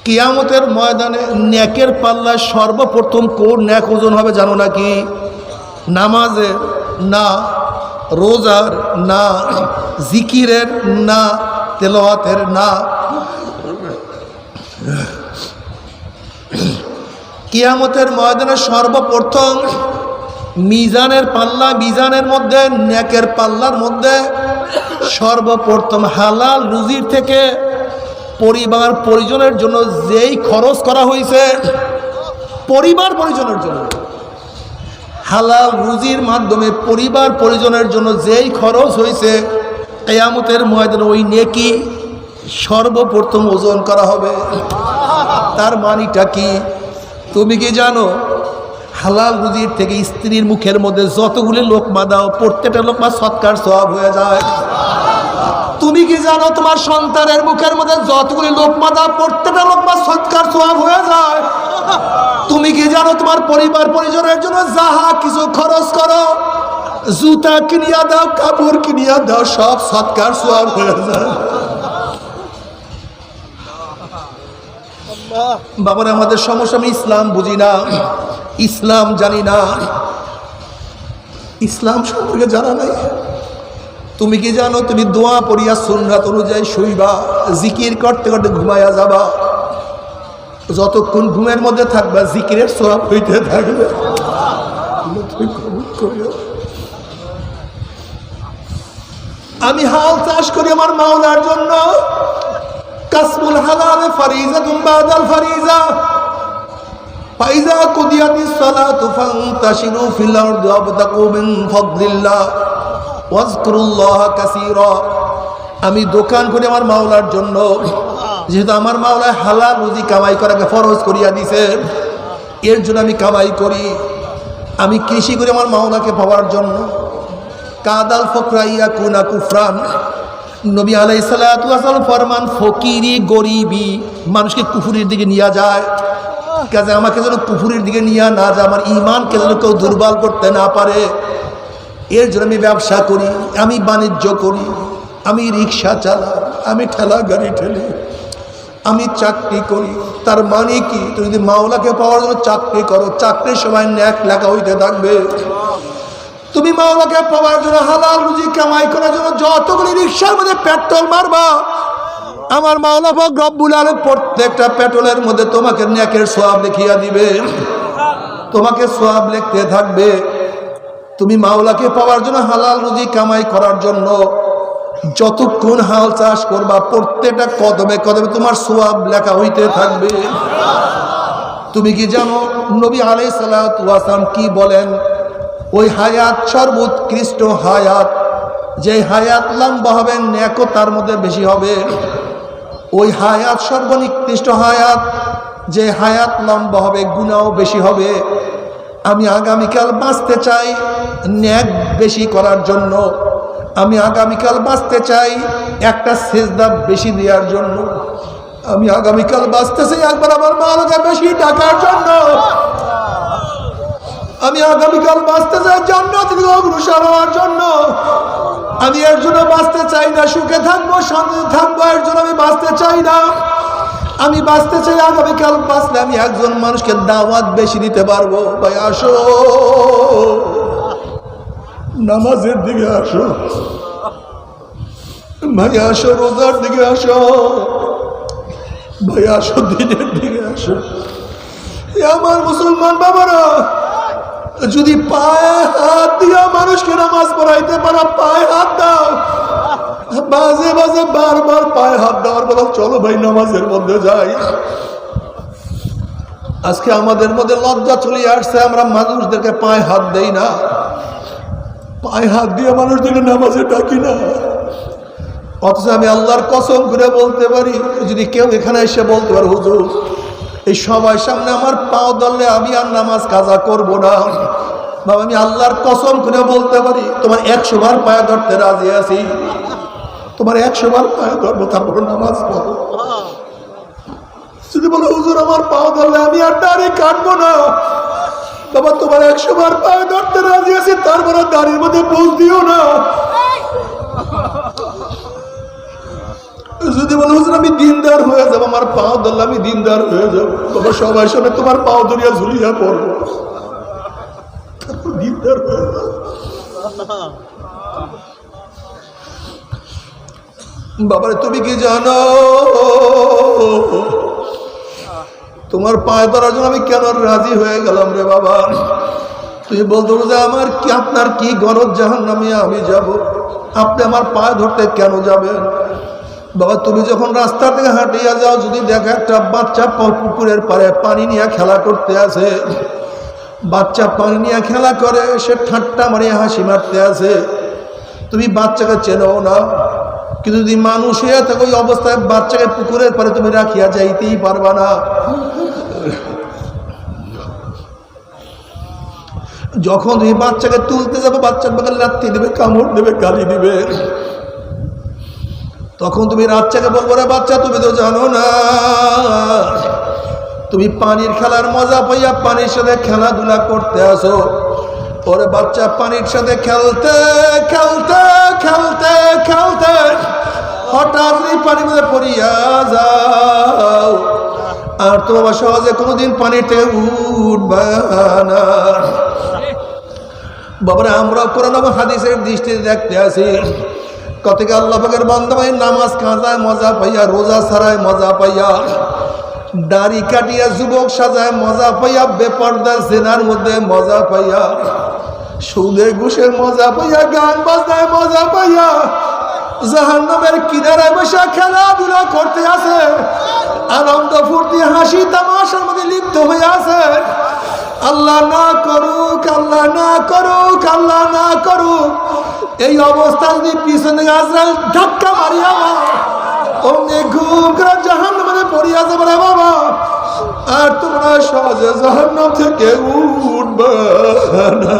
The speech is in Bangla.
কিয়ামতের ময়দানে নেকের পাল্লায় সর্বপ্রথম কোন নেক ওজন হবে জানো নাকি? নামাজের না, রোজার না, জিকিরের না, তেলাওয়াতের না। কিয়ামতের ময়দানে সর্বপ্রথম মিজানের পাল্লা, মিজানের মধ্যে নেকের পাল্লার মধ্যে সর্বপ্রথম হালাল রুজির থেকে পরিবার পরিজনের জন্য যেই খরচ করা হয়েছে, পরিবার পরিজনের জন্য হালাল রুজির মাধ্যমে পরিবার পরিজনের জন্য যেই খরচ হয়েছে, কিয়ামতের ময়দানে ওই নেকি সর্বপ্রথম ওজন করা হবে। তার মানিটা কি তুমি কি জানো? হালাল রুজির থেকে স্ত্রীর মুখের মধ্যে যতগুলি লোকমা দাও, প্রত্যেকটা লোকমা সৎকার সওয়াব হয়ে যায়। তুমি কি জানো তোমার সন্তানের মুখের মধ্যে যতগুলি লোকমা দাও, প্রত্যেকটা লোকমা সৎকার সওয়াব হয়ে যায়। তুমি কি জানো তোমার পরিবার পরিজনের জন্য যাহা কিছু খরচ করো, জুতা কিনিয়া দাও, কাপড় কিনিয়া দাও, সব সৎকার সওয়াব হয়ে যায়। বাবার আমাদের সমস্যা, আমি ইসলাম বুঝি না, ইসলাম জানি না, ইসলাম সম্পর্কে জানা নাই। তুমি কি জানো তুমি দোয়া পড়িয়া সুন্নাত অনুযায়ী শুইবা, জিকির করতে করতে ঘুমাইয়া যাবা, যতক্ষণ ঘুমের মধ্যে থাকবা জিকিরের সওয়াব হইতে থাকবে। আমি হাল চাষ করি আমার মাওলার জন্য। কাসমুল হালাল ফারিজাতুন বাদাল ফারিজা, ফাইজা কুদিয়াতিস সালাতু ফান্তাশিরু ফিল আরদি ওয়াবতাগু মিন ফাদলিল্লাহ ওয়াজকুরুল্লাহ কাসীরা। আমি দোকান করি আমার মাওলার জন্য, যেহেতু আমার মাওলা হালাল রুজি কামাই করাকে ফরজ করিয়া দিছে, এর জন্য আমি কামাই করি। আমি কৃষি করি আমার মাওলাকে পাওয়ার জন্য। কাদাল ফকরাইয়া কুনা কুফরান, নবী আলাইহিস সালাতু ওয়াস সালাম ফরমান, ফকিরি গরিবি মানুষকে কুফুরির দিকে নিয়ে যায়। কাজে আমাকে যেন কুফুরির দিকে নিয়ে না যায়, আমার ঈমানকে যেন কেউ দুর্বল করতে না পারে, এর জন্য আমি ব্যবসা করি, আমি বাণিজ্য করি, আমি রিক্সা চালাই, আমি ঠেলা গাড়ি ঠেলি, আমি চাকরি করি। তার মানে কি? তুমি যদি মাওলাকে পাওয়ার জন্য চাকরি করো, চাকরির সময় নেক লেখা হইতে থাকবে। তুমি মাওলাকে পাওয়ার জন্য হালাল রুজি কামাই করার জন্য যতগুলি রিক্সার মধ্যে পেট্রোল মারবা, আমার মাওলা পাক রব্বুল আলামিন প্রত্যেকটা পেট্রোলের মধ্যে তোমাকে নেকের সওয়াব লিখিয়া দিবে, তোমাকে সওয়াব লিখতে থাকবে। তুমি মাওলাকে পাওয়ার জন্য হালাল রুজি কামাই করার জন্য যতক্ষণ হাল চাষ করবা, প্রত্যেকটা কদমে কদমে তোমার সওয়াব লেখা হইতে থাকবে। তুমি কি জানো নবী আলাইহিস সালাতু ওয়াস সালাম কি বলেন? ওই হায়াত সর্বোৎকৃষ্ট হায়াত, যে হায়াত লম্বা হবে নেকও তার মধ্যে বেশি হবে। ওই হায়াত সর্বনিকৃষ্ট হায়াত, যে হায়াত লম্বা হবে গুনাহও বেশি হবে। আমি আগামীকাল বাঁচতে চাই নেক বেশি করার জন্য, আমি আগামীকাল বাঁচতে চাই একটা সেজদা বেশি দেওয়ার জন্য, আমি আগামীকাল বাঁচতে চাই একবার আমার মাওলাকে বেশি ডাকার জন্য, আমি আগামীকাল বাঁচতে চাই জান্নাতের দিকে অগ্রসর হওয়ার জন্য। আমি এর জন্য বাঁচতে চাই না সুখে থাকবো, শান্তিতে থাকবো, এর জন্য আমি বাঁচতে চাই না। আমি বাঁচতে চাই আগামীকাল বাঁচলে আমি একজন মানুষকে দাওয়াত বেশি দিতে পারবো। ভাই আসো, নামাজের দিকে আসো, ভাই আসো, রোজার দিকে আসো, ভাই আসো, দিনের দিকে আসো। আমার মুসলমান বাবারা, যদি পায়ে হাত দিয়া মানুষকে নামাজ পড়াইতে পারো, পায়ে হাত দাও। বাজে বাজে বারবার পায়ে হাত দেওয়ার বলা, চলো ভাই নামাজের মধ্যে যাই। আজকে আমাদের মধ্যে লজ্জা চলে আসছে, আমরা মানুষদেরকে পায়ে হাত দেই না, পায়ে হাত দিয়ে মানুষদেরকে নামাজে ডাকি না। অথচ আমি আল্লাহর কসম করে বলতে পারি, যদি কেউ এখানে এসে বলতে পারে হুজুর এই সবার সামনে আমার পাও ধরলে আমি আর নামাজ কাজা করব না, বাবা আমি আল্লাহর কসম করে বলতে পারি তোমার 100 বার পায়ে ধরতে রাজি আছি, তোমার 100 বার পায়ে ধরবো, তারপর নামাজ পড়ো। যদি বলো হুজুর আমার পাও ধরলে আমি আর দাড়ি কাটবো না, বাবা তোমার 100 বার পায়ে ধরতে রাজি আছি, তারপরে দাড়ির মধ্যে বুঝ দিও না। যদি বলে হুজুর আমি দিনদার হয়ে যাবো, আমার পাও ধরলে আমি দিনদার হয়ে যাবো, বাবা সবাই সামনে তোমার পাও ধরিয়া ঝুলিয়া পড়বো, দিনদার হয়ে যাবো। বাবারে তুমি কি জানো তোমার পায়ে ধরার জন্য আমি কেন রাজি হয়ে গেলাম রে বাবা? তুই বলতো যে আমার কি, আপনার কি গরজ জাহান্নামে আমি যাব, আপনি আমার পায়ে ধরতে কেন যাবেন? বাবা তুমি যখন রাস্তা থেকে হাঁটিয়া যাও, যদি দেখো একটা বাচ্চা পুকুরের পাড়ে পানি নিয়ে খেলা করতে আছে, বাচ্চা পানি নিয়ে খেলা করে, সে ঠাট্টা মারিয়া হাসি মারতে আছে, তুমি বাচ্চাকে চেনো না, কিন্তু যদি মানুষ হয়ে থাকে ওই অবস্থায় বাচ্চাকে পুকুরের পাড়ে তুমি রাখিয়া যাইতেই পারবা না। যখন তুমি বাচ্চাকে তুলতে যাবো, বাচ্চার বাগান লাথি দিবে, কামড় দেবে, গালি দিবে, তখন তুমি বাচ্চাকে বলবো রে বাচ্চা তুমি তো জানো না, তুমি পানির খেলার মজা পাইয়া পানির সাথে খেলাধুলা করতে আসো। ওরে বাচ্চা পানির সাথে খেলতে খেলতে খেলতে খেলতে হঠাৎ পানির মধ্যে পড়িয়া যাও, আর তো বাবা সহজে কোনোদিন পানির থেকে উঠবা না। বাবারা আমরা কোরআন এবং হাদিসের দৃষ্টিতে দেখতে আসি, কতকে আল্লাহ পাকের বান্দা ভাই নামাজ কাঁচায় মজা পাইয়া, রোজা ছাড়ায় মজা পাইয়া, দাড়ি কাটিয়া যুবক সাজায় মজা পাইয়া, বেপর্দা জেনার মধ্যে মজা পাইয়া, সুদে ঘুষে মজা পাইয়া, গান বাজনায় মজা পাইয়া, জাহান্নামের কিনারায় বসে খেলাধুলা করতে আছে, আনন্দ ফুর্তি হাসি তামাশার মধ্যে লিপ্ত হয়ে আছে। আল্লাহ না করুক, আল্লাহ না করুক, আল্লাহ না করুক, এই অবস্থা যদি পিছনে আজরাইল ধাক্কা মারিয়া অমনি ঘুম করে জাহান্নামে পড়িয়া যাবে রে বাবা, আর তোমরা সহজে জাহান্নাম থেকে উঠবে না।